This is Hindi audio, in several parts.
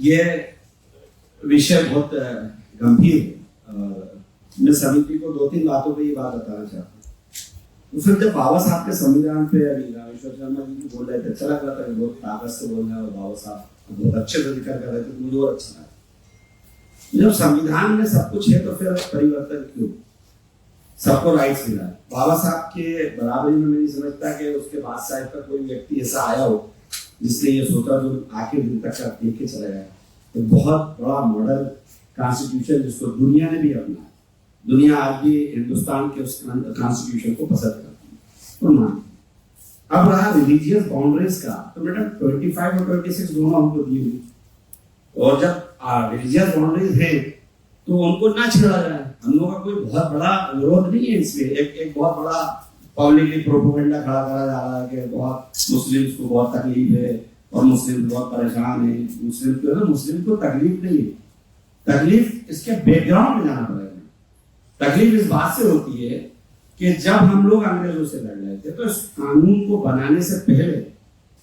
ये विषय बहुत गंभीर है। मैं समिति को 2-3 बातों पे ये बात बताना चाहता हूँ। तो फिर जब बाबा साहब के संविधान पे अभी रामेश्वर शर्मा जी बोल रहे थे, अच्छा लग रहा था कि बहुत ताकत से बोल रहे हैं और बाबा साहब बहुत अच्छे से जिक्र कर रहे थे, मुझे और अच्छा लगा। जब संविधान में सब कुछ है तो फिर परिवर्तन क्यों? सबको राइट्स मिला है। बाबा साहब के बराबरी में मैं नहीं समझता कि उसके बाद साहब का कोई व्यक्ति ऐसा आया हो जिसने ये सोचा जो आखिर दिन तक का देख के चला गया। तो बहुत बड़ा मॉडल कॉन्स्टिट्यूशन जिसको दुनिया ने भी अपनाया, दुनिया आज भी हिंदुस्तान के उस कॉन्स्टिट्यूशन को पसंद करती है और मानती है। अब रहा रिलीजियस बाउंड्रीज का, तो बेटा 25 और 26 दोनों हमको दी हुई, और जब रिलीजियस बाउंड्रीज है तो उनको ना छेड़ा जाए। हम लोगों का कोई बहुत बड़ा विरोध नहीं है इसमें। एक बहुत बड़ा पब्लिकली प्रोपेगेंडा खड़ा करा जा रहा है कि बहुत मुस्लिम्स को बहुत तकलीफ है और मुस्लिम बहुत परेशान है। मुस्लिम को तकलीफ नहीं है, तकलीफ इसके बैकग्राउंड में जाना पड़ेगा। तकलीफ इस बात से होती है कि जब हम लोग अंग्रेजों से लड़ रहे थे तो इस कानून को बनाने से पहले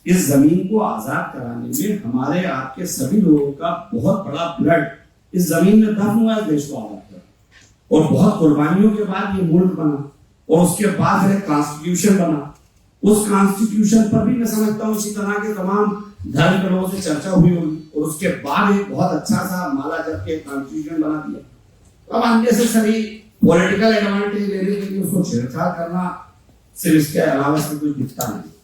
इस जमीन को आजाद कराने में हमारे आपके सभी लोगों का बहुत बड़ा ब्लड इस जमीन में दफन हुआ है। देश को आजाद कर और बहुत कुर्बानियों के बाद ये मुल्क बना और उसके बाद है कॉन्स्टिट्यूशन बना। उस कॉन्स्टिट्यूशन पर भी मैं समझता हूँ इसी तरह के तमाम धर्म के लोगों से चर्चा हुई होगी और उसके बाद एक बहुत अच्छा सा माला जप के कॉन्स्टिट्यूशन बना दिया। अब अननेसेसरी पॉलिटिकल एडवांटेज लेने के लिए उसको छेड़छाड़ करना सिर्फ इसके अलावा से कुछ दिखता नहीं।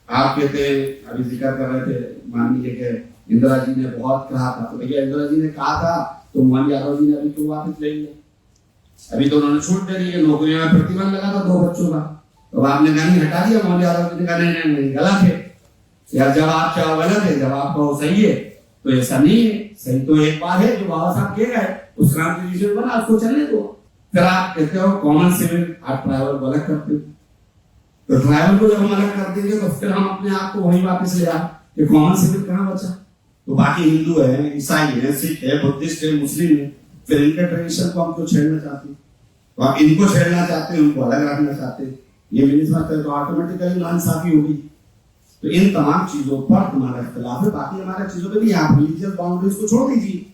आप कहते अभी जिक्र कर रहे थे, मान लीजिए कि इंदिरा जी ने बहुत कहा था, तो भैया इंदिरा जी ने कहा था तो मोहन यादव जी ने अभी क्यों वापस ले लिया? अभी तो उन्होंने छूट दे दी है। नौकरियों में प्रतिबंध लगा था 2 बच्चों का, तो आपने नहीं हटा दिया। मोहन यादव जी ने कहा नहीं गलत है यार, जब आप चाहो गलत है, जब आप कहो सही है तो ऐसा नहीं है। सही तो एक बात है जो बाबा साहब कह गए, उस कॉन्स्टिट्यूशन बना, उसको चलने दो। फिर आप कहते हो कॉमन सिविल, आप ट्राइबल को अलग करते हो, तो ट्राइबल को जब हम अलग कर देंगे तो फिर हम अपने आप को वहीं वापस ले आए कि कॉमन सिविल कहाँ बचा? तो बाकी हिंदू है, ईसाई है, सिख है, बुद्धिस्ट है, मुस्लिम है, फिर इनके ट्रेडिशन को हम क्यों छेड़ना चाहते हैं? तो आप इनको छेड़ना चाहते हैं, उनको अलग रखना चाहते हैं, ये भी नहीं समझते, तो ऑटोमेटिकली नाइंसाफी होगी। तो इन तमाम चीजों पर हमारा इख्तिलाफ है। बाकी हमारे चीजों पे भी आप रिलीजियस बाउंड्रीज को छोड़ दीजिए,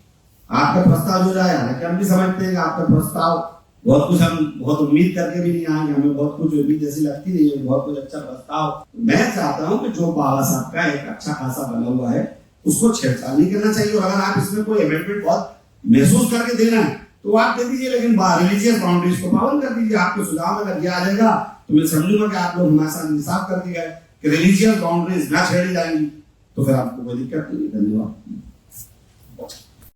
आपका प्रस्ताव हो जाए। हालांकि हम भी समझते हैं कि आपका प्रस्ताव बहुत कुछ, हम बहुत उम्मीद करके भी नहीं आएंगे, हमें बहुत कुछ उम्मीद जैसी लगती नहीं है, बहुत कुछ अच्छा प्रस्ताव। मैं चाहता हूँ कि जो बाबा साहब का एक अच्छा खासा बना हुआ है उसको छेड़छाड़ नहीं करना चाहिए। और अगर आप इसमें कोई अमेंडमेंट बहुत महसूस करके देना है तो आप दे दीजिए, लेकिन रिलीजियस बाउंड्रीज को पाबंद कर दीजिए। आपके सुझाव में अगर दिया आ जाएगा तो मैं समझूंगा कि आप लोग हमारे साथ इंसाफ कर दिया है कि रिलीजियस बाउंड्रीज ना छेड़ी जाएंगी, तो फिर आपको कोई दिक्कत नहीं। धन्यवाद।